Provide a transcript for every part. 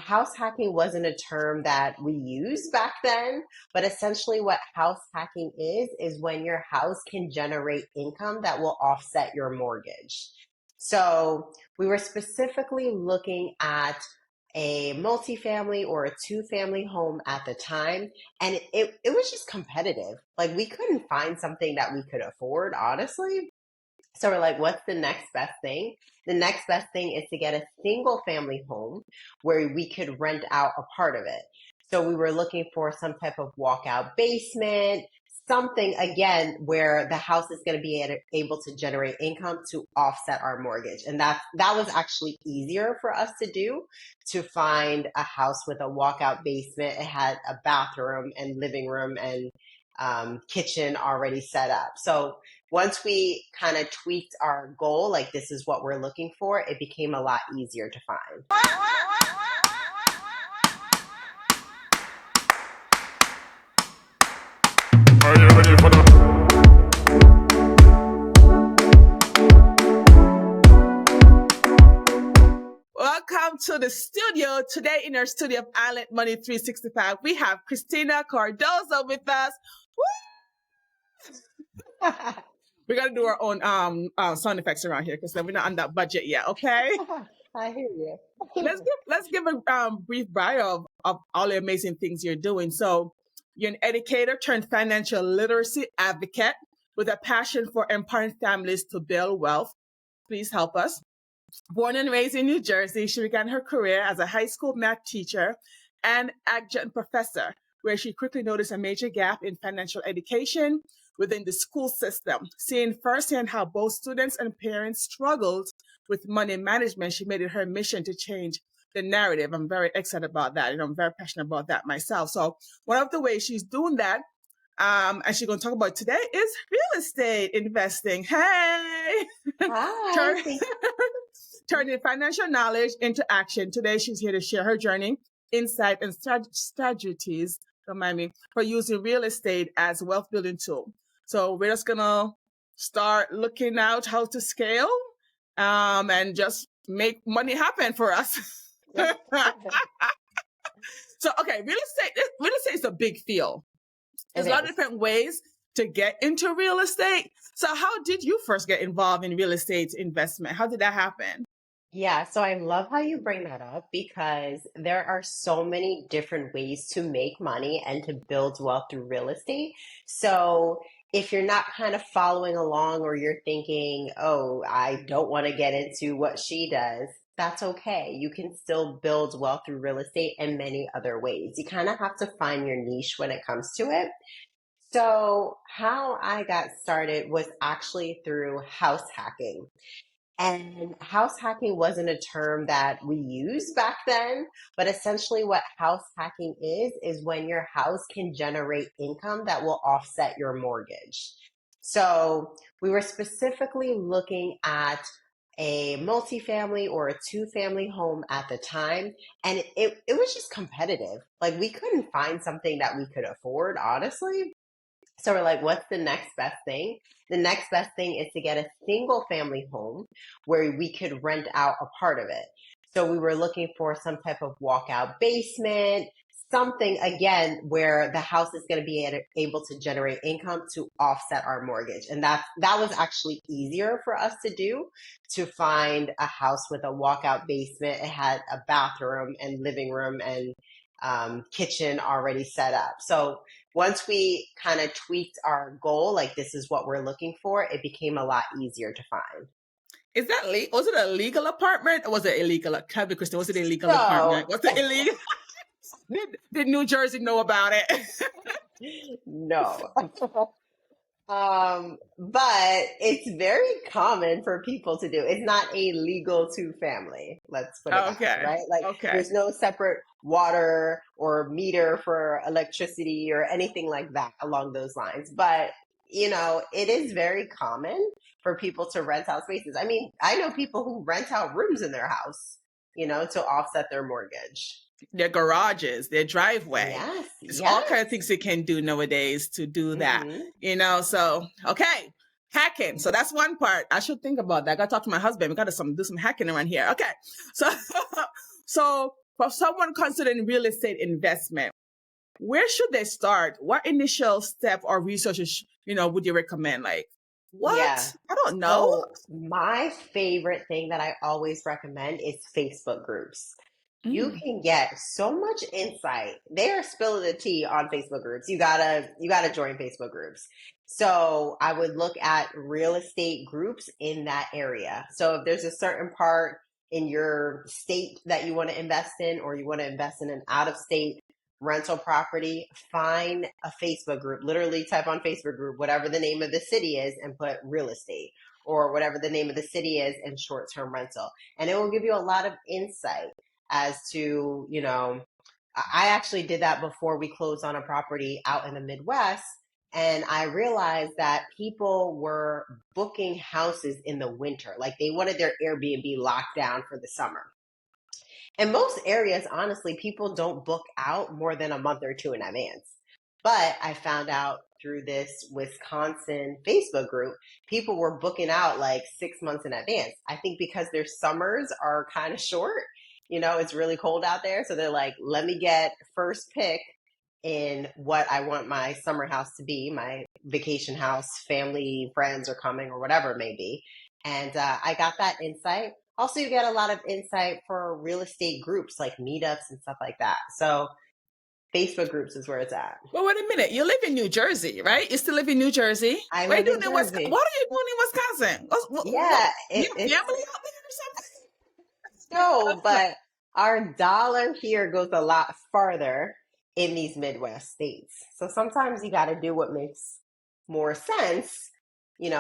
house hacking wasn't a term that we used back then, but essentially what house hacking is when your house can generate income that will offset your mortgage. So we were specifically looking at a multifamily or a two-family home at the time, and it was just competitive. Like we couldn't find something that we could afford, honestly. So we're like, what's the next best thing? The next best thing is to get a single family home where we could rent out a part of it. So we were looking for some type of walkout basement, something again where the house is going to be able to generate income to offset our mortgage. And that was actually easier for us to do, to find a house with a walkout basement. It had a bathroom and living room and kitchen already set up. So once we kind of tweaked our goal, like this is what we're looking for, it became a lot easier to find. Are you ready for the... Welcome to the studio. Today in our studio of Island Money 365, we have Crystina Cardozo with us. We got to do our own sound effects around here because we're not on that budget yet, okay? I hear you. Let's give a brief bio of all the amazing things you're doing. So you're an educator turned financial literacy advocate with a passion for empowering families to build wealth. Please help us. Born and raised in New Jersey, she began her career as a high school math teacher and adjunct professor, where she quickly noticed a major gap in financial education within the school system. Seeing firsthand how both students and parents struggled with money management, she made it her mission to change the narrative. I'm very excited about that, and I'm very passionate about that myself. So one of the ways she's doing that, and she's going to talk about today, is real estate investing. Hey! Hi. Turning financial knowledge into action. Today, she's here to share her journey, insight, and strategies, don't mind me, for using real estate as a wealth building tool. So we're just going to start looking out how to scale and just make money happen for us. So, okay, real estate is a big field. There's a lot of different ways to get into real estate. So how did you first get involved in real estate investment? How did that happen? Yeah, so I love how you bring that up because there are so many different ways to make money and to build wealth through real estate. So if you're not kind of following along or you're thinking, oh, I don't want to get into what she does, that's okay. You can still build wealth through real estate in many other ways. You kind of have to find your niche when it comes to it. So how I got started was actually through house hacking. And house hacking wasn't a term that we used back then, but essentially what house hacking is when your house can generate income that will offset your mortgage. So we were specifically looking at a multifamily or a two-family home at the time, and it was just competitive. Like we couldn't find something that we could afford, honestly. So we're like, what's the next best thing? The next best thing is to get a single family home where we could rent out a part of it. So we were looking for some type of walkout basement, something again where the house is going to be able to generate income to offset our mortgage. And that was actually easier for us to do, to find a house with a walkout basement. It had a bathroom and living room and kitchen already set up. So once we kind of tweaked our goal, like this is what we're looking for, it became a lot easier to find. Is that was it a legal apartment or was it illegal? Tell me, Kristen, was it a legal So, apartment? Was it illegal? Did New Jersey know about it? no. But it's very common for people to do. It's not a legal two family. Let's put it that way, right? Like there's no separate water or meter for electricity or anything like that along those lines. But, it is very common for people to rent out spaces. I mean, I know people who rent out rooms in their house, to offset their mortgage. Their garages, their driveway. Yes. There's all kinds of things you can do nowadays to do that, so, okay. Hacking. So that's one part. I should think about that. I got to talk to my husband. We got to do some hacking around here. Okay. So for someone considering real estate investment, where should they start? What initial step or research, would you recommend? Like, what? Yeah. I don't know. So my favorite thing that I always recommend is Facebook groups. You Mm. can get so much insight. They are spilling the tea on Facebook groups. You gotta join Facebook groups. So I would look at real estate groups in that area. So if there's a certain part in your state that you want to invest in, or you want to invest in an out of state rental property, find a Facebook group. Literally type on Facebook group, whatever the name of the city is, and put real estate, or whatever the name of the city is, and short term rental. And it will give you a lot of insight as to, I actually did that before we closed on a property out in the Midwest. And I realized that people were booking houses in the winter. Like they wanted their Airbnb locked down for the summer. In most areas, honestly, people don't book out more than a month or two in advance. But I found out through this Wisconsin Facebook group, people were booking out like 6 months in advance. I think because their summers are kind of short, it's really cold out there. So they're like, let me get first pick in what I want my summer house to be, my vacation house, family, friends are coming, or whatever it may be. And I got that insight. Also, you get a lot of insight for real estate groups like meetups and stuff like that. So Facebook groups is where it's at. Well, wait a minute. You live in New Jersey, right? You still live in New Jersey? I What are you live doing in in Wisconsin? Jersey. What are you doing in Wisconsin? Yeah, You have it's family out there or something? no, but our dollar here goes a lot farther in these Midwest states. So sometimes you got to do what makes more sense,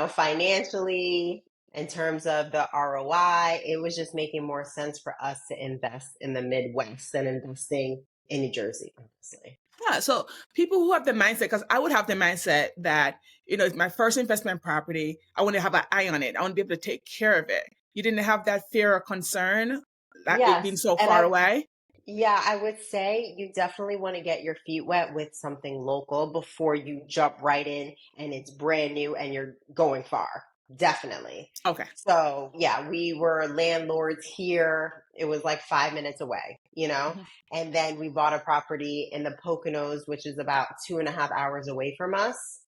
financially, in terms of the ROI. It was just making more sense for us to invest in the Midwest than investing in New Jersey, honestly. Yeah, so people who have the mindset, because I would have the mindset that, it's my first investment property. I want to have an eye on it. I want to be able to take care of it. You didn't have that fear or concern that it being Yes, so and far away? yeah, I would say you definitely want to get your feet wet with something local before you jump right in and it's brand new and you're going far. Definitely. Okay. So, yeah, we were landlords here. It was like 5 minutes away, Mhm. and then we bought a property in the Poconos, which is about 2.5 hours away from us.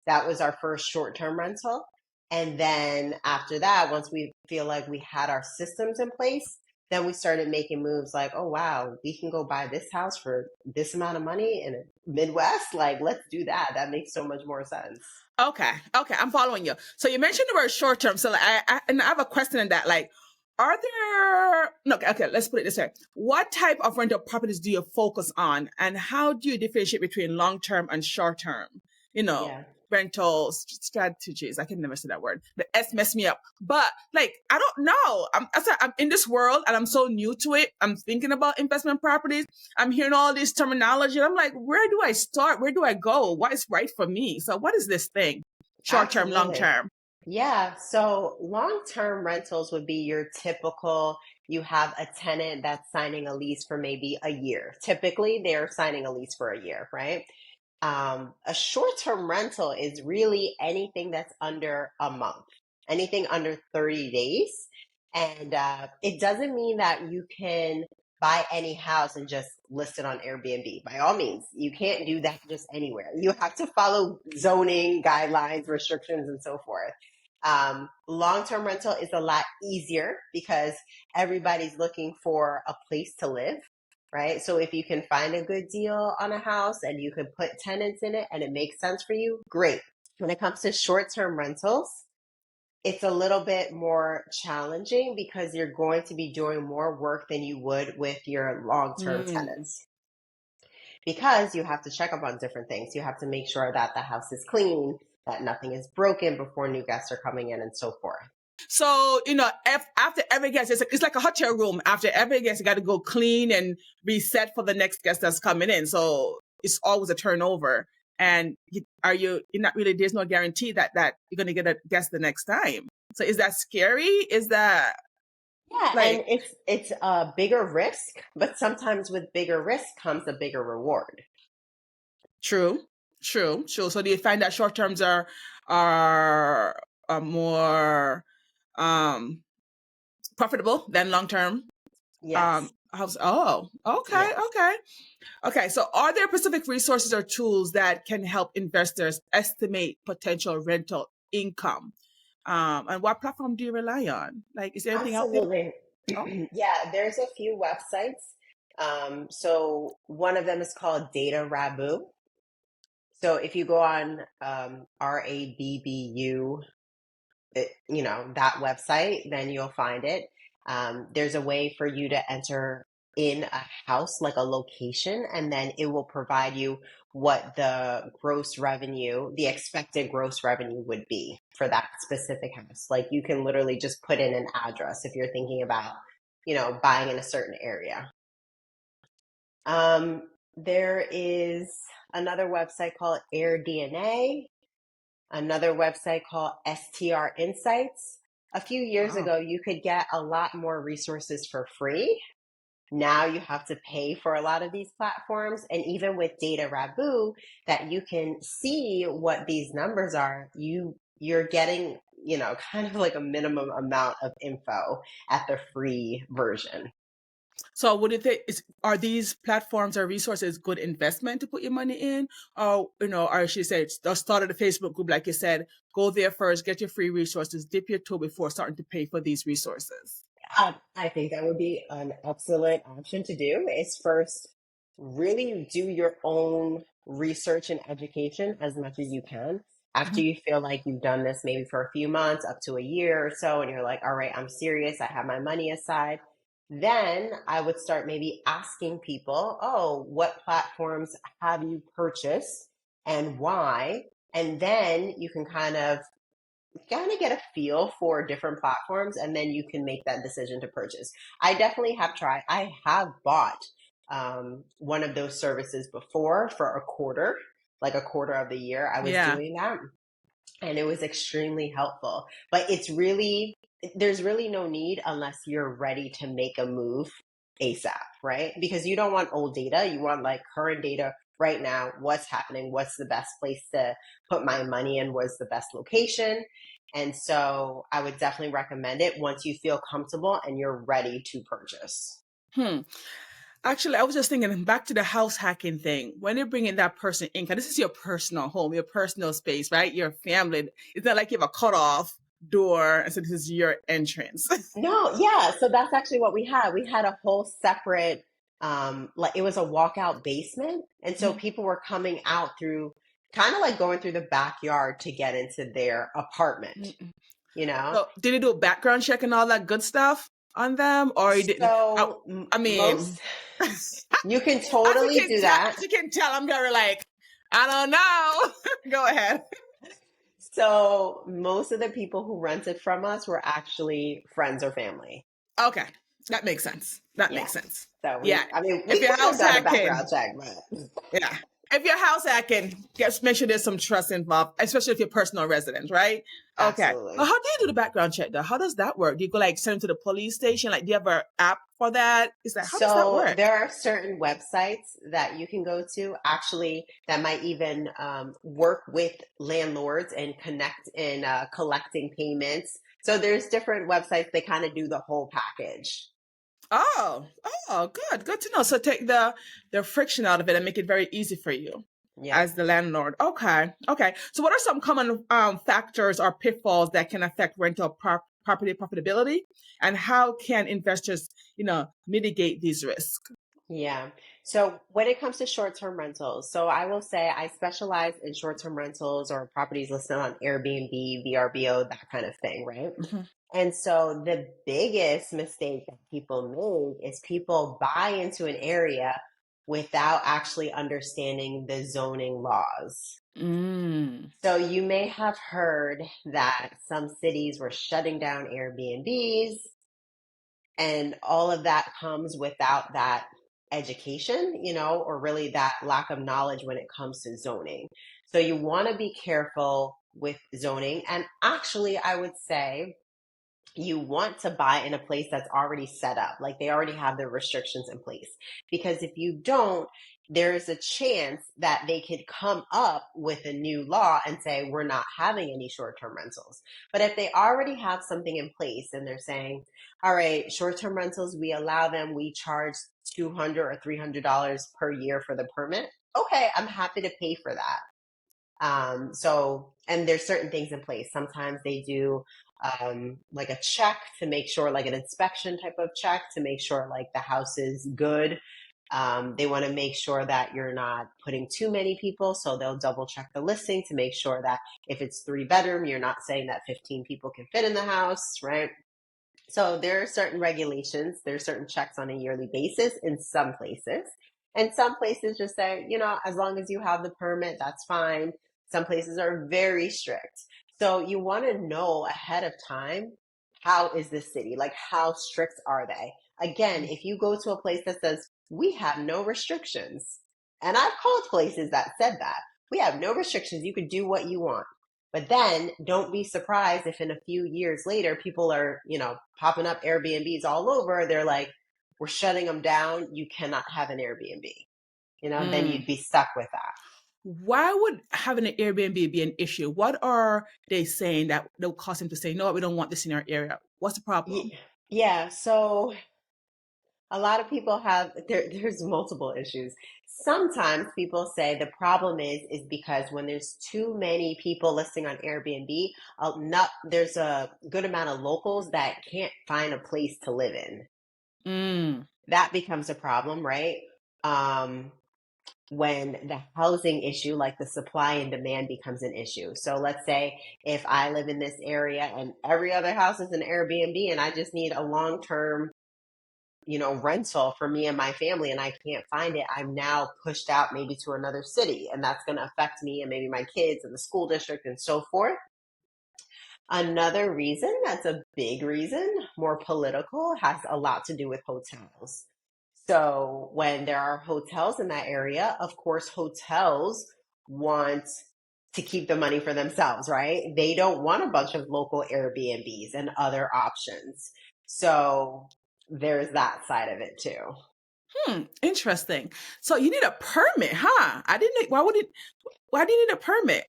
That was our first short-term rental. And then after that, once we feel like we had our systems in place, then we started making moves like, oh, wow, we can go buy this house for this amount of money in the Midwest. Like, let's do that. That makes so much more sense. Okay. Okay. I'm following you. So you mentioned the word short term. So and I have a question in that. Like, are there, no, okay, let's put it this way. What type of rental properties do you focus on, and how do you differentiate between long term and short term? You know, Yeah. rental strategies. I can never say that word. The S messed me up. But like, I don't know. I'm in this world and I'm so new to it. I'm thinking about investment properties. I'm hearing all this terminology. And I'm like, where do I start? Where do I go? What is right for me? So what is this thing? Short term, long Absolutely. term. Yeah, so long-term rentals would be your typical, you have a tenant that's signing a lease for maybe a year. Typically, they're signing a lease for a year, right? A short-term rental is really anything that's under a month, anything under 30 days. And it doesn't mean that you can buy any house and just list it on Airbnb. By all means, you can't do that just anywhere. You have to follow zoning guidelines, restrictions, and so forth. Long-term rental is a lot easier because everybody's looking for a place to live, right? So if you can find a good deal on a house and you can put tenants in it and it makes sense for you, great. When it comes to short-term rentals, it's a little bit more challenging because you're going to be doing more work than you would with your long-term Mm. tenants because you have to check up on different things. You have to make sure that the house is clean, that nothing is broken before new guests are coming in, and so forth. So, after every guest, it's like a hotel room. After every guest, you got to go clean and reset for the next guest that's coming in. So it's always a turnover. And you're not really, there's no guarantee that you're going to get a guest the next time. So is that scary? Is that Yeah, like and it's a bigger risk, but sometimes with bigger risk comes a bigger reward. true? True. So do you find that short terms are more um profitable than long term Yes. Okay, Yes. okay. Okay, so are there specific resources or tools that can help investors estimate potential rental income? And what platform do you rely on? Like, is there anything out there? Absolutely. Oh, Yeah, there's a few websites. So one of them is called Data Rabu. So if you go on RABBU, that website, then you'll find it. There's a way for you to enter in a house, like a location, and then it will provide you what the expected gross revenue would be for that specific house. Like you can literally just put in an address if you're thinking about, buying in a certain area. There is another website called AirDNA, another website called STR Insights. A few years wow. ago, you could get a lot more resources for free. Now you have to pay for a lot of these platforms. And even with Data Rabu, that you can see what these numbers are, you're getting, kind of like a minimum amount of info at the free version. So would it think are these platforms or resources good investment to put your money in? Or she said just start at a Facebook group, like you said, go there first, get your free resources, dip your toe before starting to pay for these resources. I think that would be an excellent option to do is first really do your own research and education as much as you can. After Mhm. you feel like you've done this maybe for a few months, up to a year or so, and you're like, all right, I'm serious, I have my money aside, then I would start maybe asking people, oh, what platforms have you purchased and why? And then you can kind of get a feel for different platforms and then you can make that decision to purchase. I definitely have tried. I have bought one of those services before for a quarter, like a quarter of the year. I was Yeah. doing that and it was extremely helpful. But there's really no need unless you're ready to make a move ASAP, right? Because you don't want old data. You want like current data right now. What's happening? What's the best place to put my money in? What's the best location? And so I would definitely recommend it once you feel comfortable and you're ready to purchase. Hmm. Actually, I was just thinking back to the house hacking thing. When you're bringing that person in, 'cause this is your personal home, your personal space, right? Your family. It's not like you have a cutoff door, and so this is your entrance. No, yeah. So that's actually what we had. We had a whole separate, like it was a walkout basement. And so people were coming out through kind of like going through the backyard to get into their apartment, Mhm. you know? So, did you do a background check and all that good stuff on them, or you didn't? So I mean, most, you can as you totally can do tell, that. as you can tell, I'm very like, I don't know. Go ahead. So most of the people who rented from us were actually friends or family. Okay, that makes sense. That Yeah. makes sense. So Yeah, we if your could have house done a hacking, background check, but yeah. If your house hacking, just make sure there's some trust involved, especially if you're personal resident, right? Okay. Well, absolutely. how do you do the background check though? How does that work? Do you go like send them to the police station? Like, do you have an app for that? Is that how does that So work? there are certain websites that you can go to actually that might even work with landlords and connect in collecting payments. So there's different websites. They kind of do the whole package. Oh, good to know. So take the friction out of it and make it very easy for you Yep. as the landlord. Okay. So what are some common factors or pitfalls that can affect rental property profitability, and how can investors, mitigate these risks? Yeah. So when it comes to short-term rentals, so I will say I specialize in short-term rentals or properties listed on Airbnb, VRBO, that kind of thing, right? Mhm. And so the biggest mistake that people make is people buy into an area without actually understanding the zoning laws. Mm. So you may have heard that some cities were shutting down Airbnbs, and all of that comes without that education, or really that lack of knowledge when it comes to zoning. So you want to be careful with zoning. And actually, I would say you want to buy in a place that's already set up, like they already have their restrictions in place. Because if you don't, there's a chance that they could come up with a new law and say, we're not having any short-term rentals. But if they already have something in place and they're saying, all right, short-term rentals, we allow them, we charge $200 or $300 per year for the permit. Okay, I'm happy to pay for that. And there's certain things in place. Sometimes they do like a check to make sure, like an inspection type of check to make sure like the house is good. They want to make sure that you're not putting too many people, so they'll double check the listing to make sure that if it's 3 bedroom, you're not saying that 15 people can fit in the house, right? So there are certain regulations, there are certain checks on a yearly basis in some places. And some places just say, as long as you have the permit, that's fine. Some places are very strict. So you want to know ahead of time, how is this city? Like, how strict are they? Again, if you go to a place that says, we have no restrictions, and I've called places that said that, we have no restrictions, you could do what you want. But then don't be surprised if in a few years later, people are, popping up Airbnbs all over. They're like, we're shutting them down. You cannot have an Airbnb. Then Mm. you'd be stuck with that. Why would having an Airbnb be an issue? What are they saying that will cause them to say, no, we don't want this in our area? What's the problem? Yeah. So a lot of people there's multiple issues. Sometimes people say the problem is because when there's too many people listing on Airbnb, there's a good amount of locals that can't find a place to live in. That becomes a problem, right? When the housing issue, like the supply and demand, becomes an issue. So let's say if I live in this area and every other house is an Airbnb and I just need a long-term rental for me and my family and I can't find it, I'm now pushed out maybe to another city, and that's going to affect me and maybe my kids and the school district and so forth. Another reason, that's a big reason, more political, has a lot to do with hotels. So when there are hotels in that area, of course, hotels want to keep the money for themselves, right? They don't want a bunch of local Airbnbs and other options. So there's that side of it too. Interesting. So you need a permit, huh? I didn't. Why do you need a permit?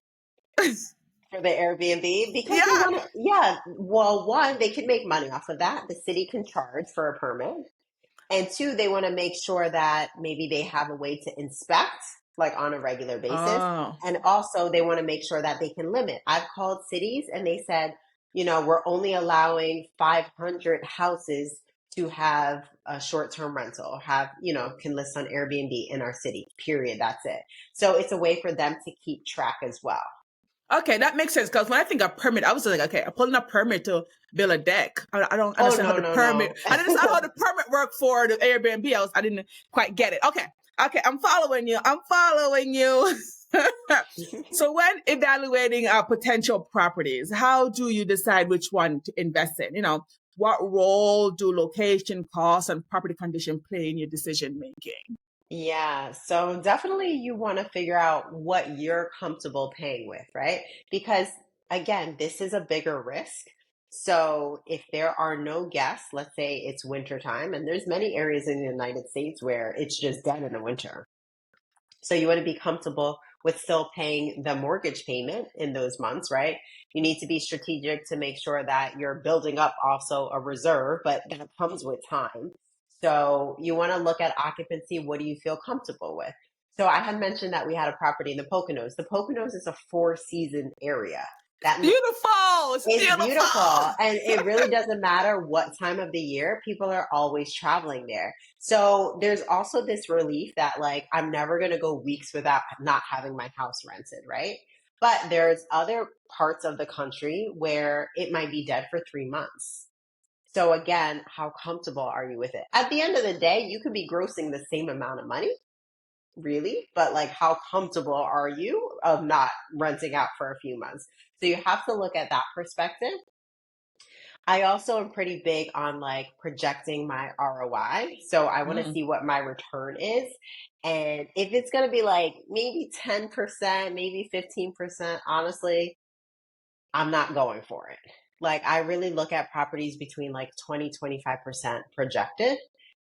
For the Airbnb, because they Yeah. want to, yeah, well, one, they can make money off of that. The city can charge for a permit. And two, they want to make sure that maybe they have a way to inspect like on a regular basis. Oh. And also they want to make sure that they can limit. I've called cities and they said, we're only allowing 500 houses to have a short-term rental, can list on Airbnb in our city, period. That's it. So it's a way for them to keep track as well. Okay, that makes sense. Because when I think of permit, I was like, okay, I'm pulling a permit to build a deck. I don't Oh, understand how the permit. no. I didn't understand how the permit worked for the Airbnb. I didn't quite get it. Okay, I'm following you. So when evaluating potential properties, how do you decide which one to invest in? What role do location, cost, and property condition play in your decision making? Yeah, so definitely you want to figure out what you're comfortable paying with, right? Because again, this is a bigger risk. So if there are no guests, let's say it's winter time, and there's many areas in the United States where it's just dead in the winter. So you want to be comfortable with still paying the mortgage payment in those months, right? You need to be strategic to make sure that you're building up also a reserve, but that comes with time. So you want to look at occupancy. What do you feel comfortable with? So I had mentioned that we had a property in the Poconos. The Poconos is a 4-season area. That Beautiful. It's beautiful. And it really doesn't matter what time of the year, people are always traveling there. So there's also this relief that like, I'm never going to go weeks without not having my house rented, right? But there's other parts of the country where it might be dead for 3 months. So again, how comfortable are you with it? At the end of the day, you could be grossing the same amount of money, really, but like how comfortable are you of not renting out for a few months? So you have to look at that perspective. I also am pretty big on like projecting my ROI. So I want to see what my return is. And if it's going to be like maybe 10%, maybe 15%, honestly, I'm not going for it. Like I really look at properties between like 20, 25% projected.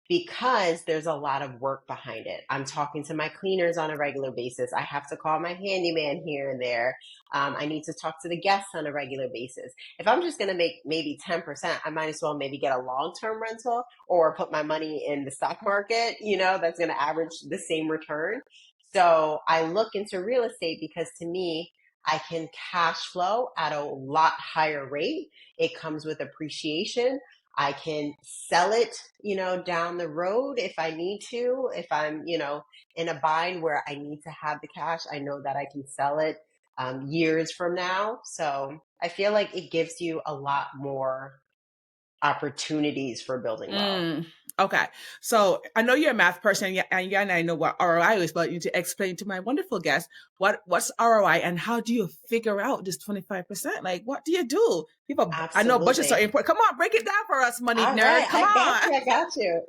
because there's a lot of work behind it. I'm talking to my cleaners on a regular basis. I have to call my handyman here and there. I need to talk to the guests on a regular basis. If I'm just going to make maybe 10%, I might as well maybe get a long-term rental or put my money in the stock market, that's going to average the same return. So I look into real estate because to me, I can cash flow at a lot higher rate. It comes with appreciation. I can sell it, down the road if I need to. If I'm, in a bind where I need to have the cash, I know that I can sell it years from now. So I feel like it gives you a lot more opportunities for building wealth. Okay. So I know you're a math person, and I know what ROI is, but you need to explain to my wonderful guest what's ROI and how do you figure out this 25%? Like, what do you do? People, I know budgets are Absolutely. important. Come on, break it down for us, money All nerd. right. Come I got on. you. I got you.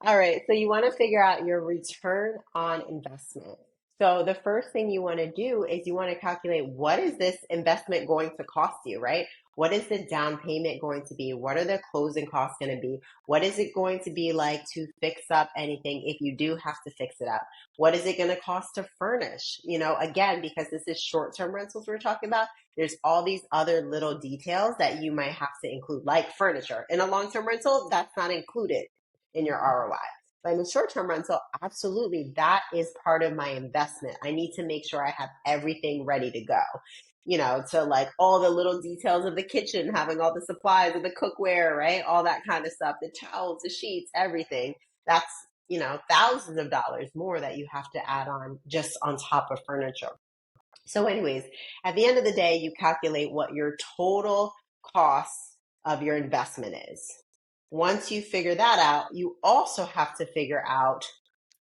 All right, so you want to figure out your return on investment. So the first thing you want to do is you want to calculate what is this investment going to cost you, right? What is the down payment going to be? What are the closing costs going to be? What is it going to be like to fix up anything if you do have to fix it up? What is it going to cost to furnish? Again, because this is short-term rentals we're talking about, there's all these other little details that you might have to include, like furniture. In a long-term rental, that's not included in your ROI. But in the short-term rental, absolutely, that is part of my investment. I need to make sure I have everything ready to go. To like all the little details of the kitchen, having all the supplies of the cookware, right? All that kind of stuff, the towels, the sheets, everything. That's, thousands of dollars more that you have to add on just on top of furniture. So anyways, at the end of the day, you calculate what your total cost of your investment is. Once you figure that out, you also have to figure out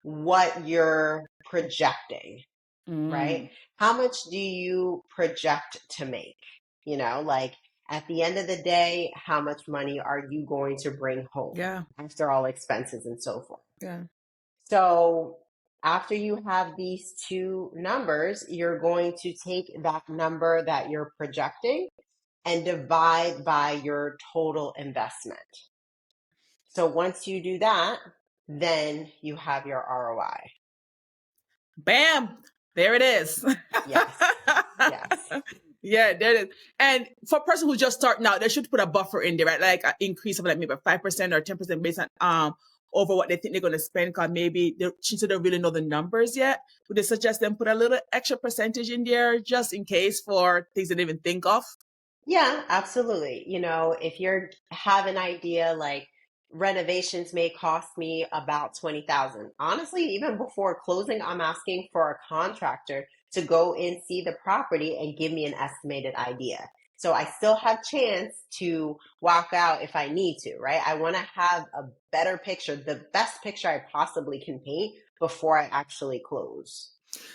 what you're projecting, right? How much do you project to make? Like at the end of the day, how much money are you going to bring home Yeah. after all expenses and so forth? Yeah. So after you have these two numbers, you're going to take that number that you're projecting and divide by your total investment. So once you do that, then you have your ROI. Bam. There it is. Yes. Yes. Yeah, there it is. And for a person who's just starting out, they should put a buffer in there, right? Like an increase of like maybe 5% or 10% based on over what they think they're going to spend. Because maybe since they don't really know the numbers yet, would they suggest them put a little extra percentage in there just in case for things they didn't even think of? Yeah, absolutely. If you have an idea like renovations may cost me about 20,000. Honestly, even before closing, I'm asking for a contractor to go and see the property and give me an estimated idea. So I still have chance to walk out if I need to, right? I want to have a better picture, the best picture I possibly can paint before I actually close.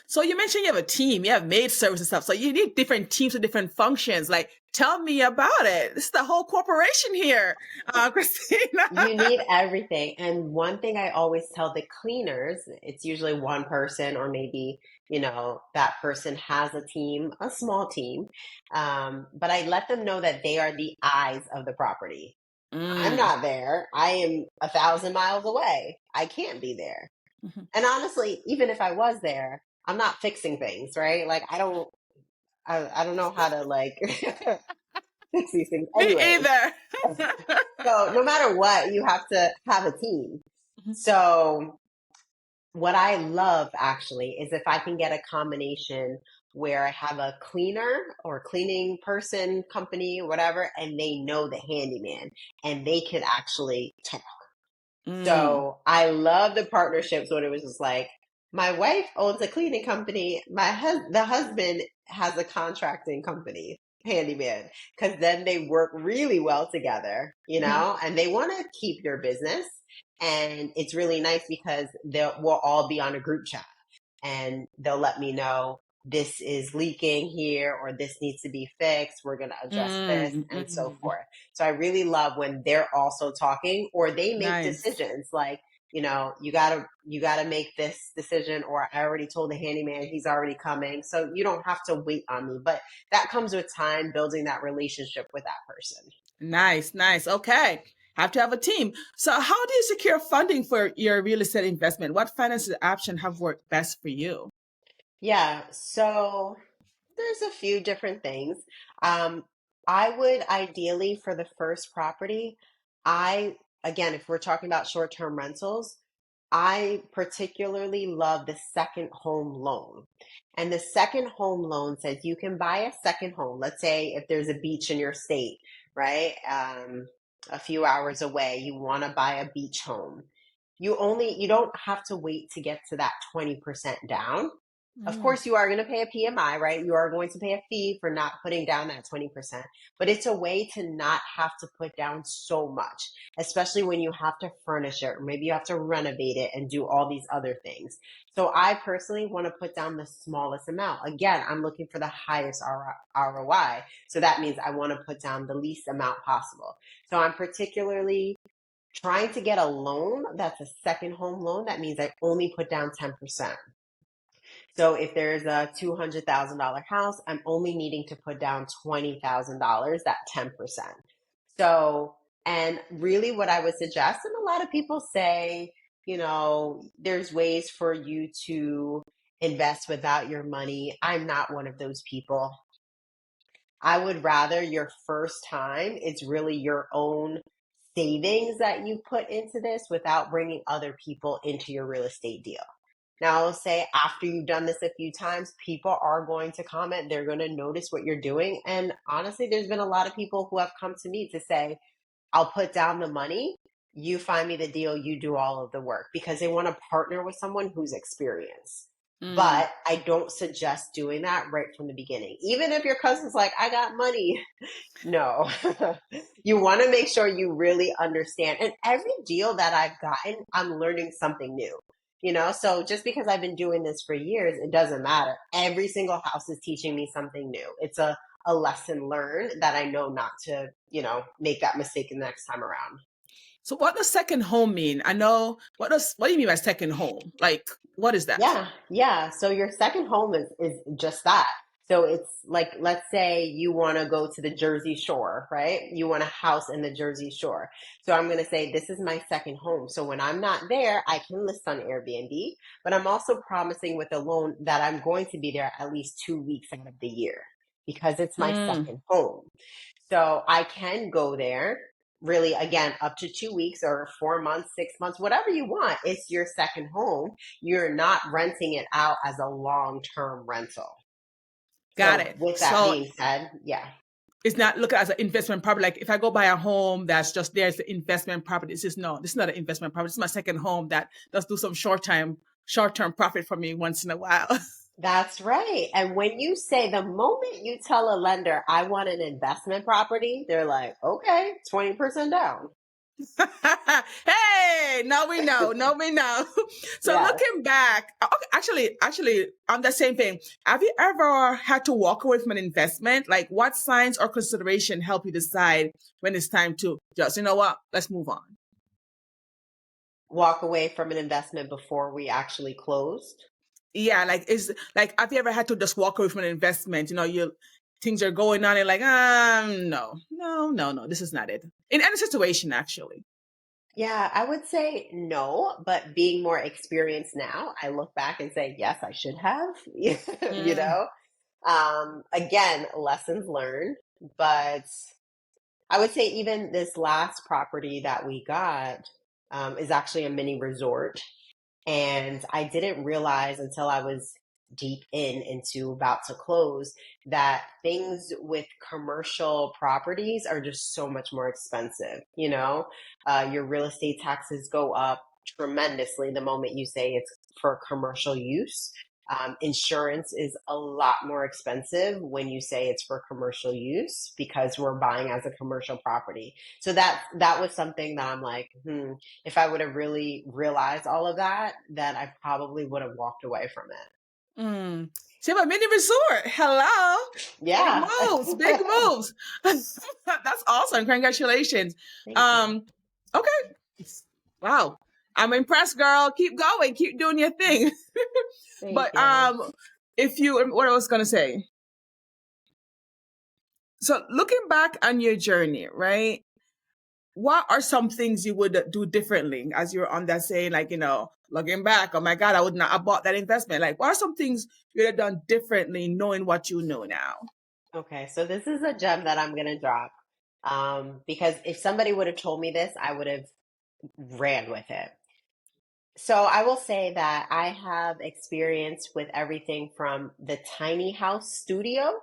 So you mentioned you have a team, you have maid service and stuff. So you need different teams with different functions. Like, tell me about it. This is the whole corporation here, Christina. You need everything. And one thing I always tell the cleaners, it's usually one person or maybe, that person has a team, a small team. But I let them know that they are the eyes of the property. I'm not there. I am 1,000 miles away. I can't be there. And honestly, even if I was there, I'm not fixing things, right? Like I don't know how to like fix these things. Me Anyway, either. so no matter what, you have to have a team. So what I love actually is if I can get a combination where I have a cleaner or cleaning person, company, whatever, and they know the handyman and they could actually talk. So I love the partnerships when it was just like, my wife owns a cleaning company. The husband has a contracting company, handyman, because then they work really well together, and they want to keep your business. And it's really nice because we'll all be on a group chat and they'll let me know this is leaking here or this needs to be fixed. We're going to address this and so forth. So I really love when they're also talking or they make decisions like, you gotta make this decision, or I already told the handyman he's already coming. So you don't have to wait on me, but that comes with time, building that relationship with that person. Nice. Okay. have to have a team. So how do you secure funding for your real estate investment? What financial option have worked best for you? Yeah, so there's a few different things. Um, I would ideally for the first property, again, if we're talking about short-term rentals, I particularly love the second home loan. And the second home loan says you can buy a second home. Let's say if there's a beach in your state, right? A few hours away, you want to buy a beach home. You don't have to wait to get to that 20% down. Of Mm, course, you are going to pay a PMI, right? You are going to pay a fee for not putting down that 20%, but it's a way to not have to put down so much, especially when you have to furnish it, or maybe you have to renovate it and do all these other things. So I personally want to put down the smallest amount. Again, I'm looking for the highest ROI. So that means I want to put down the least amount possible. So I'm particularly trying to get a loan that's a second home loan. That means I only put down 10%. So if there's a $200,000 house, I'm only needing to put down $20,000, that 10%. So, and really what I would suggest, and a lot of people say, there's ways for you to invest without your money. I'm not one of those people. I would rather your first time, it's really your own savings that you put into this without bringing other people into your real estate deal. Now, I'll say after you've done this a few times, people are going to comment. They're going to notice what you're doing. And honestly, there's been a lot of people who have come to me to say, I'll put down the money. You find me the deal. You do all of the work because they want to partner with someone who's experienced. mm. But I don't suggest doing that right from the beginning. Even if your cousin's like, I got money. No, you want to make sure you really understand. And every deal that I've gotten, I'm learning something new. So just because I've been doing this for years, it doesn't matter. Every single house is teaching me something new. It's a lesson learned that I know not to, make that mistake the next time around. So what does second home mean? I know what do you mean by second home? Like what is that? Yeah, yeah. So your second home is just that. So it's like, let's say you want to go to the Jersey Shore, right? You want a house in the Jersey Shore. So I'm going to say, this is my second home. So when I'm not there, I can list on Airbnb, but I'm also promising with a loan that I'm going to be there at least 2 weeks out of the year because it's my Mm, second home. So I can go there really again up to 2 weeks or 4 months, 6 months, whatever you want. It's your second home. You're not renting it out as a long-term rental. got So it. with that So being said, yeah. it's not looked at as an investment property. Like if I go buy a home that's just there as the investment property, this is not an investment property. This is my second home that does do some short term profit for me once in a while. That's right. And when you say the moment you tell a lender, I want an investment property, they're like, okay, 20% down. Hey, now we know. Now we know. So Yes. looking back, okay, actually, on the same thing, have you ever had to walk away from an investment? Like, what signs or consideration help you decide when it's time to just, you know what, let's move on? Walk away from an investment before we actually closed. Yeah, like is like have you ever had to just walk away from an investment? You know, you things are going on, and like, no, this is not it. In any situation, actually. Yeah, I would say no, but being more experienced now, I look back and say, yes, I should have, you Mm, know? Again, lessons learned, but I would say even this last property that we got, is actually a mini resort. And I didn't realize until I was deep into about to close that things with commercial properties are just so much more expensive. Your real estate taxes go up tremendously the moment you say it's for commercial use. Insurance is a lot more expensive when you say it's for commercial use because we're buying as a commercial property. So that was something that I'm like, if I would have really realized all of that, then I probably would have walked away from it. mm. See, a mini resort. Hello. Big Yeah. moves, big moves. That's awesome. Congratulations. Thank you. Um, okay. Wow. I'm impressed, girl. Keep going. Keep doing your thing. Thank But you. if you what I was gonna say. So looking back on your journey, right? what are some things you would do differently as you're on that saying, like, looking back, oh my God, I would not have bought that investment. Like, what are some things you would have done differently knowing what you know now? Okay, so this is a gem that I'm gonna drop. Because if somebody would have told me this, I would have ran with it. So I will say that I have experience with everything from the tiny house studio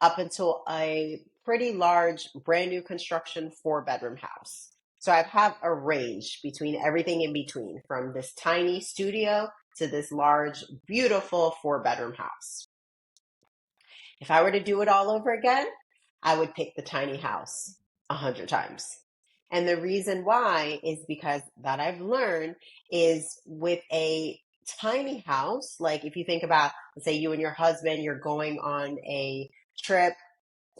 up until a pretty large, brand new construction 4 bedroom house. So I've have a range between everything in between, from this tiny studio to this large, beautiful 4 bedroom house. If I were to do it all over again, I would pick the tiny house 100 times. And the reason why is because that I've learned is with a tiny house, like if you think about, let's say you and your husband, you're going on a trip,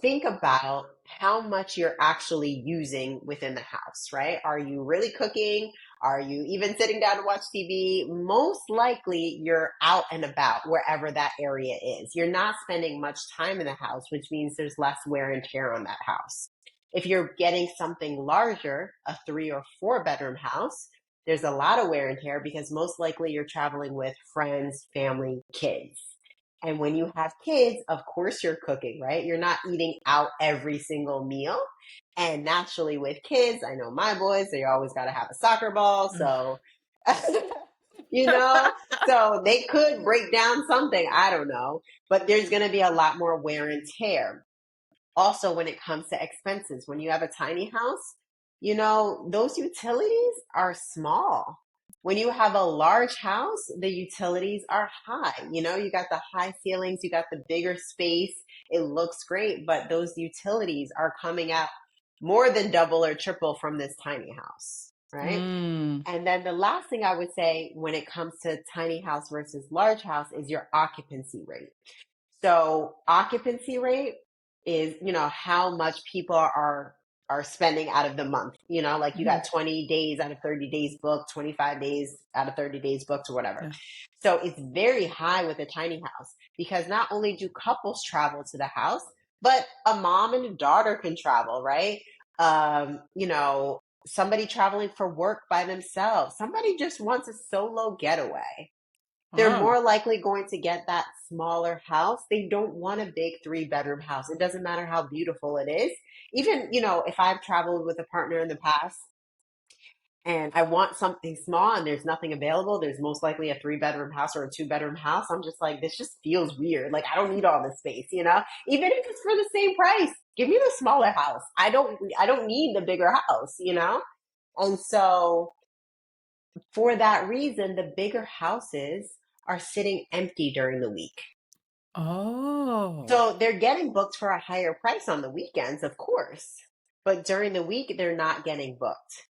think about how much you're actually using within the house, right? Are you really cooking? Are you even sitting down to watch TV? Most likely you're out and about wherever that area is. You're not spending much time in the house, which means there's less wear and tear on that house. If you're getting something larger, a 3 or 4 bedroom house, there's a lot of wear and tear because most likely you're traveling with friends, family, kids. And when you have kids, of course you're cooking, right? You're not eating out every single meal. And naturally with kids, I know my boys, they always got to have a soccer ball. So, you know, so they could break down something. I don't know. But there's going to be a lot more wear and tear. Also, when it comes to expenses, when you have a tiny house, those utilities are small. When you have a large house, the utilities are high. You got the high ceilings, you got the bigger space. It looks great, but those utilities are coming out more than double or triple from this tiny house, right? Mm. And then the last thing I would say when it comes to tiny house versus large house is your occupancy rate. So occupancy rate is, how much people are spending out of the month. Like you Mhm. got 20 days out of 30 days booked, 25 days out of 30 days booked or whatever. Yeah. So it's very high with a tiny house because not only do couples travel to the house, but a mom and a daughter can travel, right? Somebody traveling for work by themselves. Somebody just wants a solo getaway. They're Oh, more likely going to get that smaller house. They don't want a big 3 bedroom house. It doesn't matter how beautiful it is. Even, if I've traveled with a partner in the past and I want something small and there's nothing available, there's most likely a 3 bedroom house or a 2 bedroom house. I'm just like, this just feels weird. Like, I don't need all this space, even if it's for the same price, give me the smaller house. I don't need the bigger house. And so for that reason, the bigger houses are sitting empty during the week. oh, So they're getting booked for a higher price on the weekends, of course, but during the week, they're not getting booked.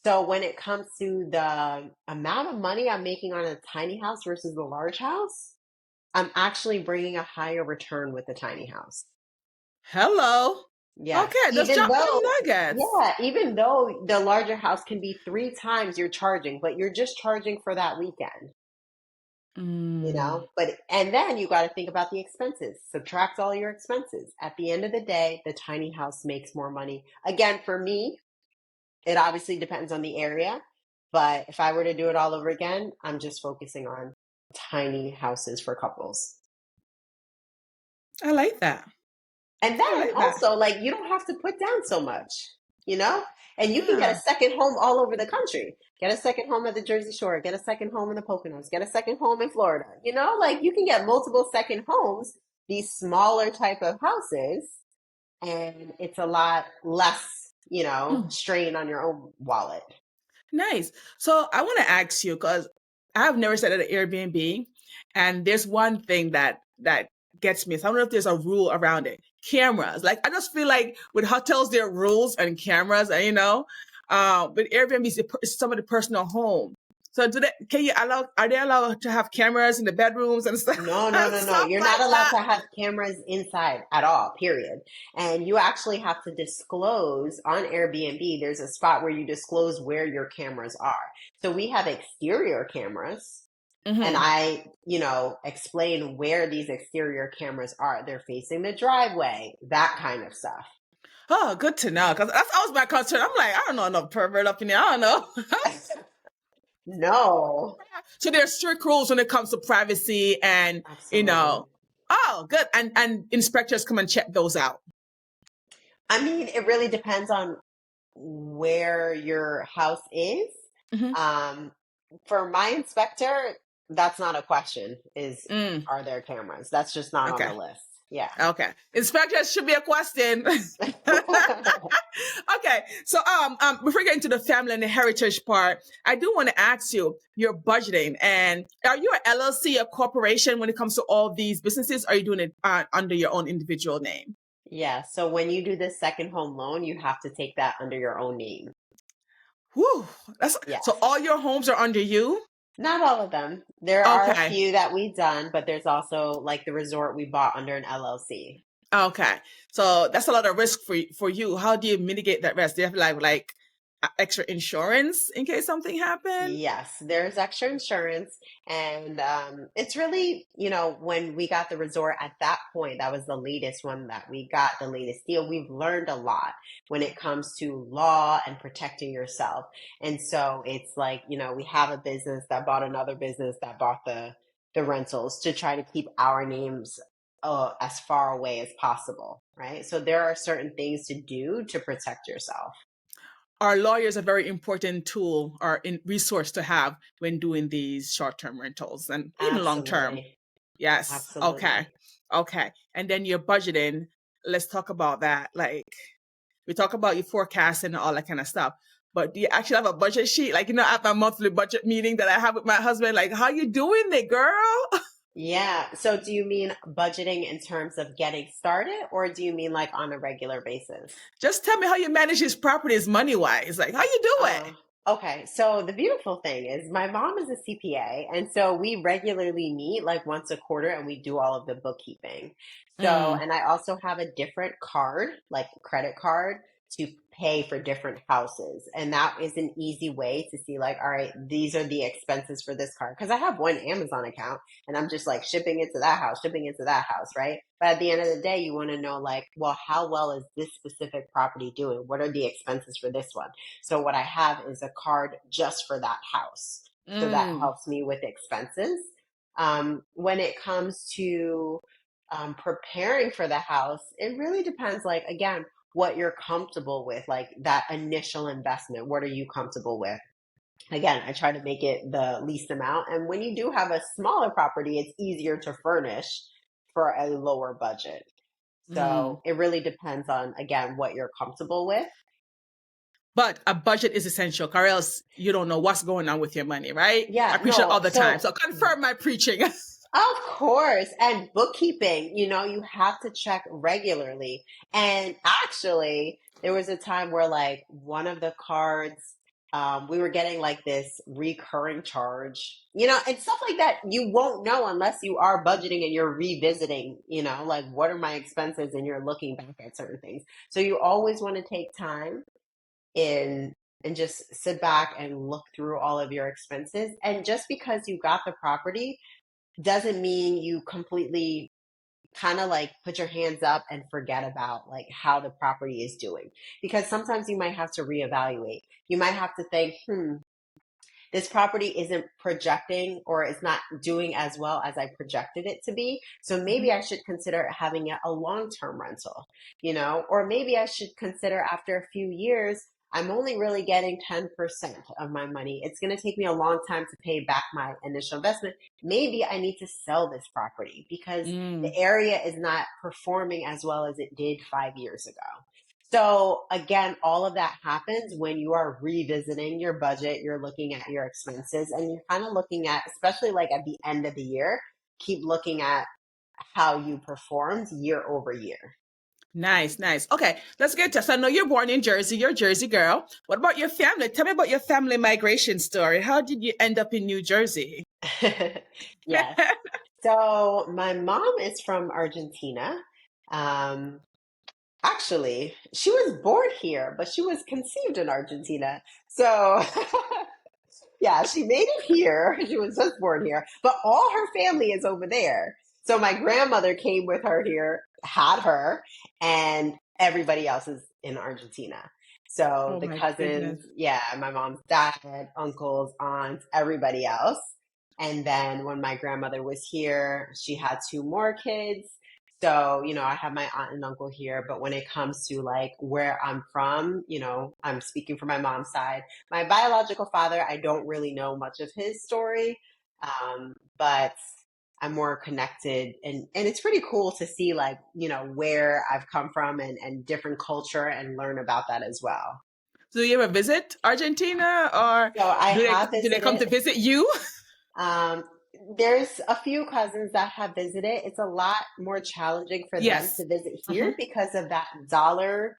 So when it comes to the amount of money I'm making on a tiny house versus the large house, I'm actually bringing a higher return with the tiny house. hello. Yes, Okay, let's drop them nuggets. even though the larger house can be 3 times you're charging, but you're just charging for that weekend. Mm. But and then you got to think about the expenses. Subtract all your expenses. At the end of the day, the tiny house makes more money. Again, for me, it obviously depends on the area, but if I were to do it all over again, I'm just focusing on tiny houses for couples. I like that. And I then like that. also, like, you don't have to put down so much, you know? And you can get a Yeah. second home all over the country. Get a second home at the Jersey Shore, get a second home in the Poconos, get a second home in Florida. Like you can get multiple second homes, these smaller type of houses, and it's a lot less, Mm. strain on your own wallet. Nice. So I want to ask you because I have never stayed at an Airbnb, and there's one thing that gets me. So I don't know if there's a rule around it. Cameras. Like I just feel like with hotels there are rules and cameras, and but Airbnb is somebody's personal home. So do they? Can you allow? Are they allowed to have cameras in the bedrooms and stuff, No, no, no, no. stuff You're not like allowed that? to have cameras inside at all, period. And you actually have to disclose on Airbnb, there's a spot where you disclose where your cameras are. So we have exterior cameras, and Hmm. I, explain where these exterior cameras are. They're facing the driveway, that kind of stuff. Oh, good to know. Because that's always my concern. I'm like, I don't know enough pervert up in here. I don't know. No, So there's strict rules when it comes to privacy and, you absolutely. know, oh, good. And inspectors come and check those out. I mean, it really depends on where your house is. Hmm. Um, for my inspector, that's not a question, is Mm, are there cameras? That's just not on okay. the list. Yeah. Okay. Inspectors should be a question. Okay. So before we get into the family and the heritage part, I do want to ask you your budgeting, and are you an LLC, a corporation when it comes to all these businesses? Or are you doing it under your own individual name? Yeah. So when you do the second home loan, you have to take that under your own name. Whew. That's so Yes. all your homes are under you? Not all of them. There are a Okay. few that we've done, but there's also like the resort we bought under an LLC. Okay. So that's a lot of risk for you. How do you mitigate that risk? Do you have like extra insurance in case something happened? Yes, there's extra insurance. And it's really, when we got the resort at that point, that was the latest one that we got, the latest deal. We've learned a lot when it comes to law and protecting yourself. And so it's like, we have a business that bought another business that bought the rentals to try to keep our names as far away as possible, right? So there are certain things to do to protect yourself. Our lawyers a very important tool or resource to have when doing these short-term rentals and even long-term. Absolutely. Yes. Okay. Absolutely. Okay. And then your budgeting. Let's talk about that. Like we talk about your forecast and all that kind of stuff. But do you actually have a budget sheet? Like, at my monthly budget meeting that I have with my husband, like, how you doing it, girl? Yeah. So do you mean budgeting in terms of getting started, or do you mean like on a regular basis? Just tell me how you manage his properties money wise. Like, how you do it? Okay. So the beautiful thing is my mom is a CPA, and so we regularly meet like once a quarter and we do all of the bookkeeping. So, Mm, and I also have a different card, like a credit card, to pay for different houses. And that is an easy way to see like, all right, these are the expenses for this card. Because I have one Amazon account and I'm just like shipping it to that house, shipping it to that house, right? But at the end of the day, you want to know like, well, how well is this specific property doing? What are the expenses for this one? So what I have is a card just for that house. So that mm. helps me with expenses. When it comes to preparing for the house, it really depends, like, again, what you're comfortable with, like that initial investment. What are you comfortable with? Again, I try to make it the least amount. And when you do have a smaller property, it's easier to furnish for a lower budget. Mm. So it really depends on, again, what you're comfortable with. But a budget is essential, or else you don't know what's going on with your money, right? I Yeah, preach it no. all the time. So So confirm my preaching. of course. And bookkeeping, you have to check regularly. And actually, there was a time where, like, one of the cards, we were getting like this recurring charge, and stuff like that. You won't know unless you are budgeting and you're revisiting, like, what are my expenses? And you're looking back at certain things. So you always want to take time in and just sit back and look through all of your expenses. And just because you got the property, doesn't mean you completely kind of like put your hands up and forget about like how the property is doing, because sometimes you might have to reevaluate. You might have to think, this property isn't projecting or is not doing as well as I projected it to be. So maybe I should consider having it a long-term rental, or maybe I should consider after a few years, I'm only really getting 10% of my money. It's going to take me a long time to pay back my initial investment. Maybe I need to sell this property because the Mm. area is not performing as well as it did 5 years ago. So again, all of that happens when you are revisiting your budget, you're looking at your expenses, and you're kind of looking at, especially like at the end of the year, keep looking at how you performed year over year. Nice, nice. Okay, let's get to. So I know you're born in Jersey. You're a Jersey girl. What about your family? Tell me about your family migration story. How did you end up in New Jersey? Yes. So my mom is from Argentina. Um, Actually, she was born here, but she was conceived in Argentina. So yeah, she made it here. She was just born here, but all her family is over there. So my grandmother came with her here, had her, and everybody else is in Argentina. So Oh the my cousins, goodness. yeah, my mom's dad, uncles, aunts, everybody else. And then when my grandmother was here, she had two more kids. So, I have my aunt and uncle here, but when it comes to like where I'm from, I'm speaking for my mom's side. My biological father, I don't really know much of his story, but I'm more connected, and it's pretty cool to see like, where I've come from and different culture and learn about that as well. Do you ever visit Argentina, or So I do they have do they come to visited. visit you? Um, there's a few cousins that have visited. It's a lot more challenging for them Yes. to visit Hmm. here because of that dollar,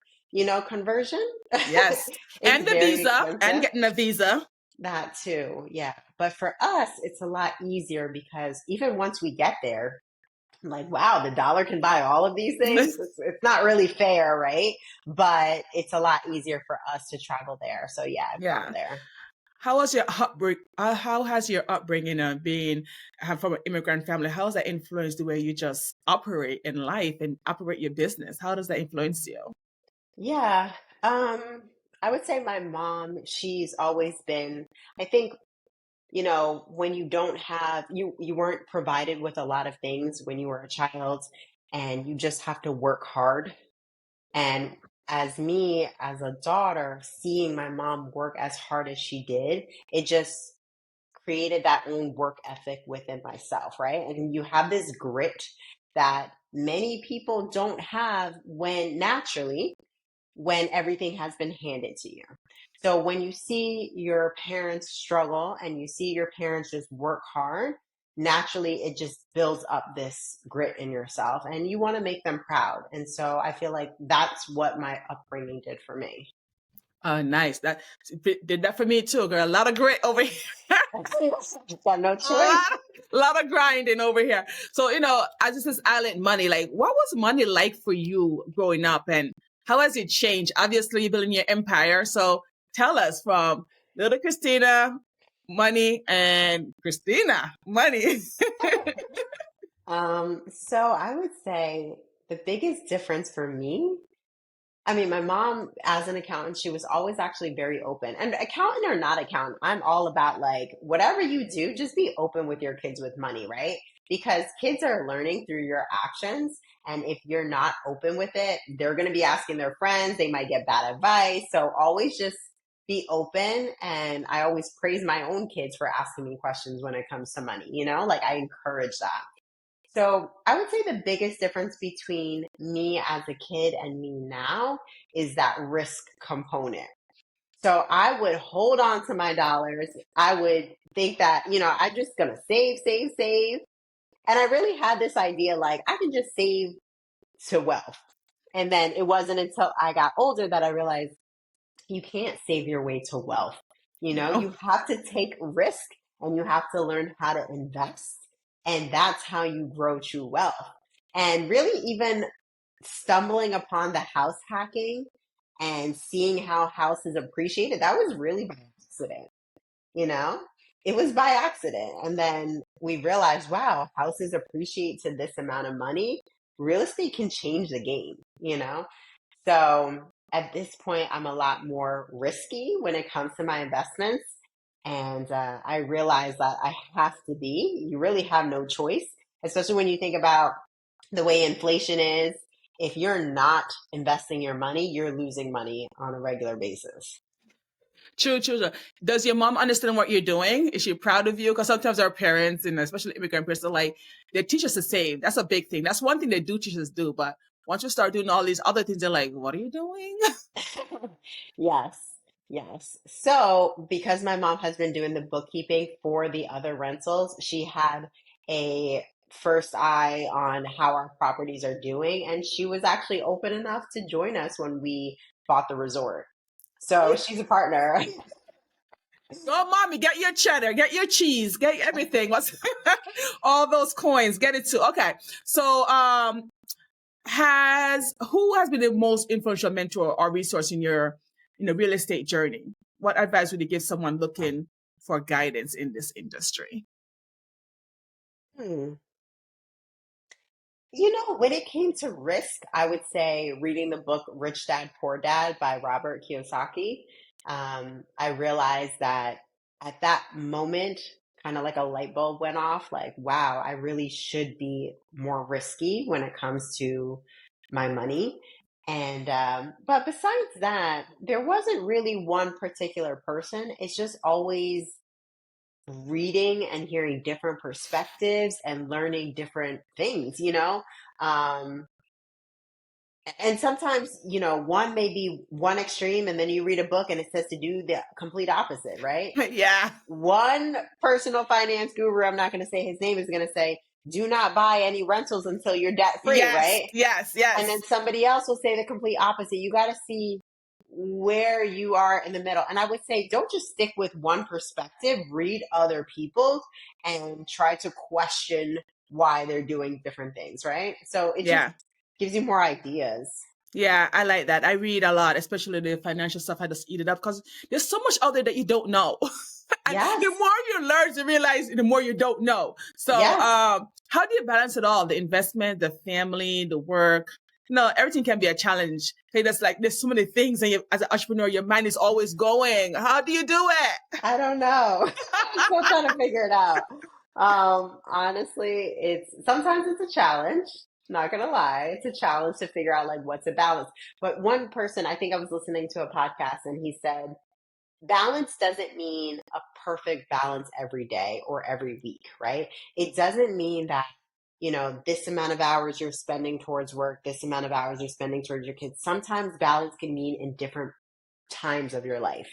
conversion. Yes. It's And the very visa, and expensive. getting a visa. That too, yeah. But for us, it's a lot easier because even once we get there, I'm like, wow, the dollar can buy all of these things. It's not really fair, right? But it's a lot easier for us to travel there. So yeah, I've gone Yeah. there. How has your upbringing, being from an immigrant family, how has that influenced the way you just operate in life and operate your business? How does that influence you? Yeah. I would say my mom, she's always been, I think, when you don't have, you weren't provided with a lot of things when you were a child and you just have to work hard. And as me, as a daughter, seeing my mom work as hard as she did, it just created that own work ethic within myself, right? And you have this grit that many people don't have when everything has been handed to you. So when you see your parents struggle and you see your parents just work hard, naturally it just builds up this grit in yourself and you want to make them proud. And so I feel like that's what my upbringing did for me. Nice. That did that for me too, girl. A lot of grit over here. Got no a choice. lot, lot of grinding over here. So, as this is island money, like what was money like for you growing up, and how has it changed? Obviously, you're building your empire. So tell us from little Christina, money, and Christina, money. So I would say the biggest difference for me, I mean, my mom, as an accountant, she was always actually very open. And accountant or not accountant, I'm all about like whatever you do, just be open with your kids with money, right? Because kids are learning through your actions. And if you're not open with it, they're going to be asking their friends. They might get bad advice. So always just be open. And I always praise my own kids for asking me questions when it comes to money, like I encourage that. So I would say the biggest difference between me as a kid and me now is that risk component. So I would hold on to my dollars. I would think that, I'm just going to save, save, save. And I really had this idea like I can just save to wealth. And then it wasn't until I got older that I realized you can't save your way to wealth. No. You have to take risk and you have to learn how to invest. And that's how you grow true wealth. And really, even stumbling upon the house hacking and seeing how houses appreciated, that was really by accident, you know? It was by accident. And then we realized, wow, houses appreciate to this amount of money. Real estate can change the game. So at this point, I'm a lot more risky when it comes to my investments. And I realize that I have to be. You really have no choice, especially when you think about the way inflation is. If you're not investing your money, you're losing money on a regular basis. True, true, true. Does your mom understand what you're doing? Is she proud of you? Because sometimes our parents, and especially immigrant parents, are like, they teach us to save. That's a big thing. That's one thing they do teach us to do. But once you start doing all these other things, they're like, what are you doing? Yes, yes. So, because my mom has been doing the bookkeeping for the other rentals, she had a first eye on how our properties are doing, and she was actually open enough to join us when we bought the resort. So, she's a partner. Go, mommy, get your cheddar, get your cheese, get everything. What's all those coins? Get it too. Okay. So, has who has been the most influential mentor or resource in your real estate journey? What advice would you give someone looking for guidance in this industry? Hmm. When it came to risk, I would say reading the book Rich Dad Poor Dad by Robert Kiyosaki. I realized that at that moment, kind of like a light bulb went off, like, wow, I really should be more risky when it comes to my money. And, but besides that, there wasn't really one particular person. It's just always reading and hearing different perspectives and learning different things. Um, and sometimes, one may be one extreme, and then you read a book and it says to do the complete opposite, right? Yeah. One personal finance guru, I'm not going to say his name, is going to say, do not buy any rentals until you're debt free, Yes. right? Yes. And Yes. then somebody else will say the complete opposite. You got to see where you are in the middle. And I would say, don't just stick with one perspective, read other people's and try to question why they're doing different things, right? So it just Yeah. gives you more ideas. Yeah, I like that. I read a lot, especially the financial stuff. I just eat it up because there's so much out there that you don't know. And Yes. the more you learn to realize, the more you don't know. So, Yes. how do you balance it all? The investment, the family, the work. Everything can be a challenge. Hey, that's like there's so many things, and as an entrepreneur, your mind is always going. How do you do it? I don't know. I'm still trying to figure it out. Honestly, sometimes it's a challenge. Not gonna lie, it's a challenge to figure out like what's a balance. But one person, I think I was listening to a podcast, and he said balance doesn't mean a perfect balance every day or every week, right? It doesn't mean that, this amount of hours you're spending towards work, this amount of hours you're spending towards your kids. Sometimes balance can mean in different times of your life.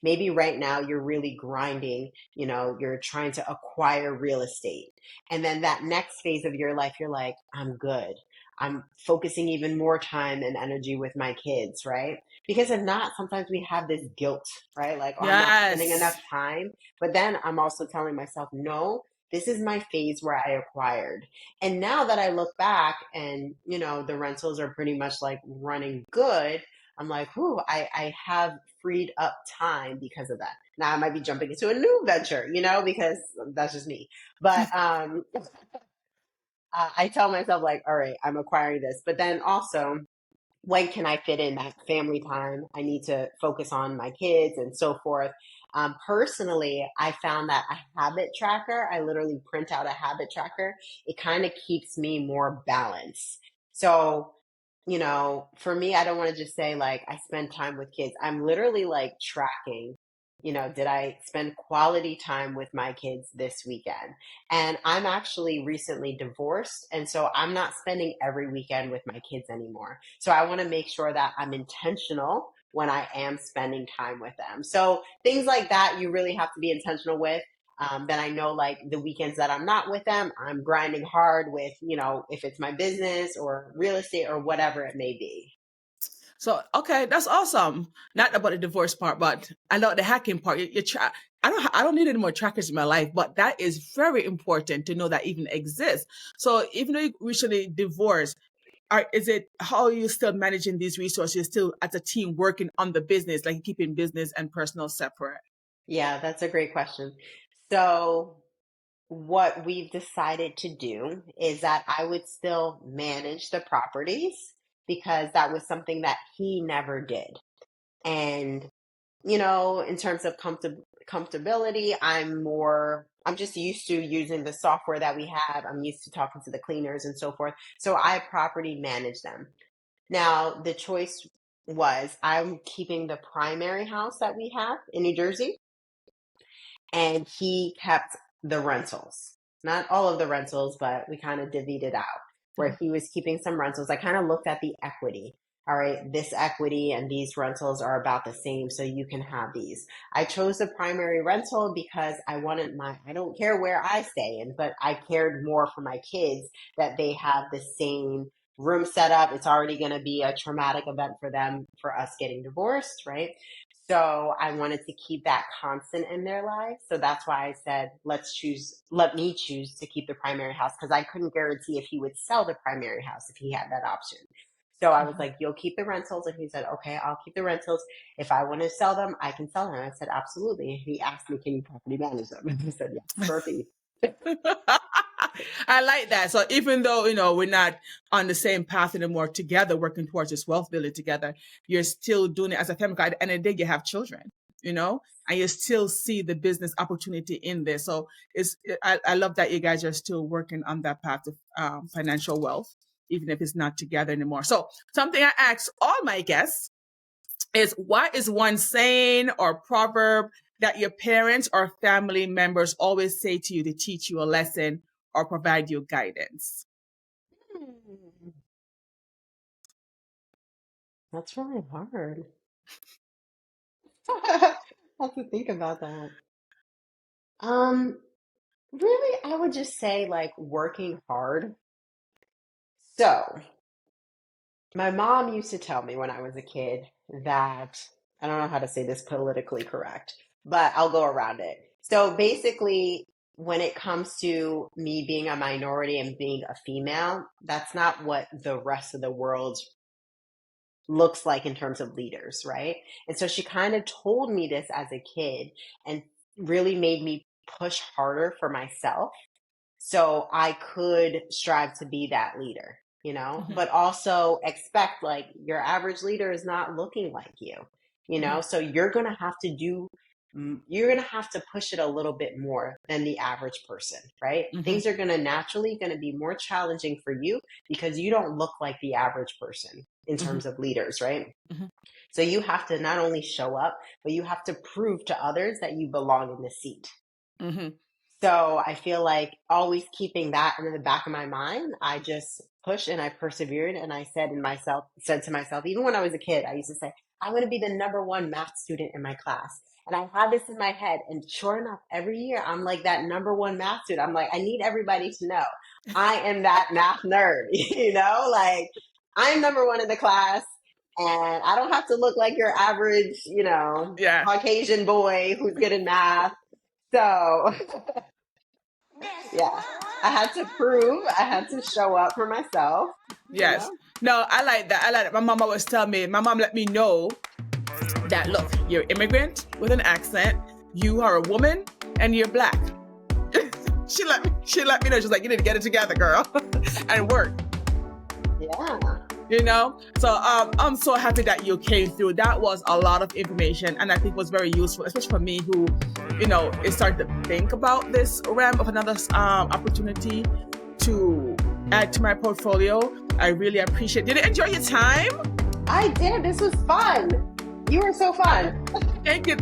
Maybe right now you're really grinding, you're trying to acquire real estate. And then that next phase of your life, you're like, I'm good. I'm focusing even more time and energy with my kids, right? Because if not, sometimes we have this guilt, right? Like, oh, I'm not spending enough Yes. time. But then I'm also telling myself, no, this is my phase where I acquired. And now that I look back and, the rentals are pretty much like running good, I'm like, whew, I have freed up time because of that. Now I might be jumping into a new venture, because that's just me. But I tell myself like, all right, I'm acquiring this. But then also, when can I fit in that family time? I need to focus on my kids and so forth. Personally, I found that a habit tracker, I literally print out a habit tracker. It kind of keeps me more balanced. So, for me, I don't want to just say like I spend time with kids. I'm literally like tracking, did I spend quality time with my kids this weekend? And I'm actually recently divorced. And so I'm not spending every weekend with my kids anymore. So I want to make sure that I'm intentional when I am spending time with them. So things like that, you really have to be intentional with. Then I know like the weekends that I'm not with them, I'm grinding hard with, if it's my business or real estate or whatever it may be. So, okay, that's awesome. Not about the divorce part, but I know the hacking part. I don't need any more trackers in my life, but that is very important to know that even exists. So, even though you recently divorced, is it how are you still managing these resources? You're still as a team working on the business, like keeping business and personal separate? Yeah, that's a great question. So what we've decided to do is that I would still manage the properties because that was something that he never did. And, in terms of comfortability, I'm just used to using the software that we have. I'm used to talking to the cleaners and so forth. So I property manage them. Now, the choice was I'm keeping the primary house that we have in New Jersey, and he kept the rentals. Not all of the rentals, but we kind of divvied it out where he was keeping some rentals. I kind of looked at the equity. All right, this equity and these rentals are about the same, so you can have these. I chose the primary rental because I don't care where I stay in, but I cared more for my kids that they have the same room set up. It's already going to be a traumatic event for them, for us getting divorced, right? So I wanted to keep that constant in their lives. So that's why I said, let me choose to keep the primary house because I couldn't guarantee if he would sell the primary house if he had that option. So I was like, you'll keep the rentals. And he said, okay, I'll keep the rentals. If I want to sell them, I can sell them. I said, absolutely. And he asked me, can you property manage them? And I said, yes, perfect. I like that. So even though, we're not on the same path anymore together, working towards this wealth building together, you're still doing it as a family. At the end of the day, you have children, and you still see the business opportunity in there. So I love that you guys are still working on that path of financial wealth, even if it's not together anymore. So something I ask all my guests is, what is one saying or proverb that your parents or family members always say to you to teach you a lesson or provide you guidance? That's really hard. I have to think about that. Um, Really, I would just say like working hard. So, my mom used to tell me when I was a kid that I don't know how to say this politically correct, but I'll go around it. So basically, when it comes to me being a minority and being a female, that's not what the rest of the world looks like in terms of leaders, right? And so she kind of told me this as a kid and really made me push harder for myself so I could strive to be that leader, Mm-hmm, but also expect like your average leader is not looking like mm-hmm, so you're going to have to push it a little bit more than the average person, right? mm-hmm, Things are going to be more challenging for you because you don't look like the average person in mm-hmm, terms of leaders, right? mm-hmm, So you have to not only show up, but you have to prove to others that you belong in the seat. mm-hmm, So I feel like always keeping that in the back of my mind, I just pushed and I persevered and I said to myself, even when I was a kid, I used to say, I'm going to be the number one math student in my class. And I had this in my head. And sure enough, every year I'm like that number one math student. I'm like, I need everybody to know I am that math nerd, like I'm number one in the class. And I don't have to look like your average, yeah, Caucasian boy who's good in math. So yeah, I had to show up for myself, you yes. know? No, I like that. I like that. My mom always tell me, my mom let me know that, look, you're an immigrant with an accent, you are a woman, and you're black. She let me know. She's like, you need to get it together, girl, and work. Yeah. So I'm so happy that you came through. That was a lot of information, and I think was very useful, especially for me who, is starting to think about this realm of another opportunity to add to my portfolio. I really appreciate it. Did you enjoy your time? I did. This was fun. You were so fun. Thank you.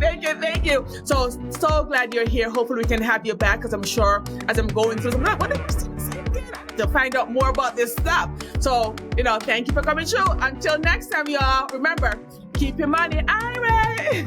So glad you're here. Hopefully we can have you back, because I'm sure as I'm going through, I'm like, what did Crystina say again? To find out more about this stuff. So, thank you for coming through. Until next time, y'all, remember, keep your money Irish.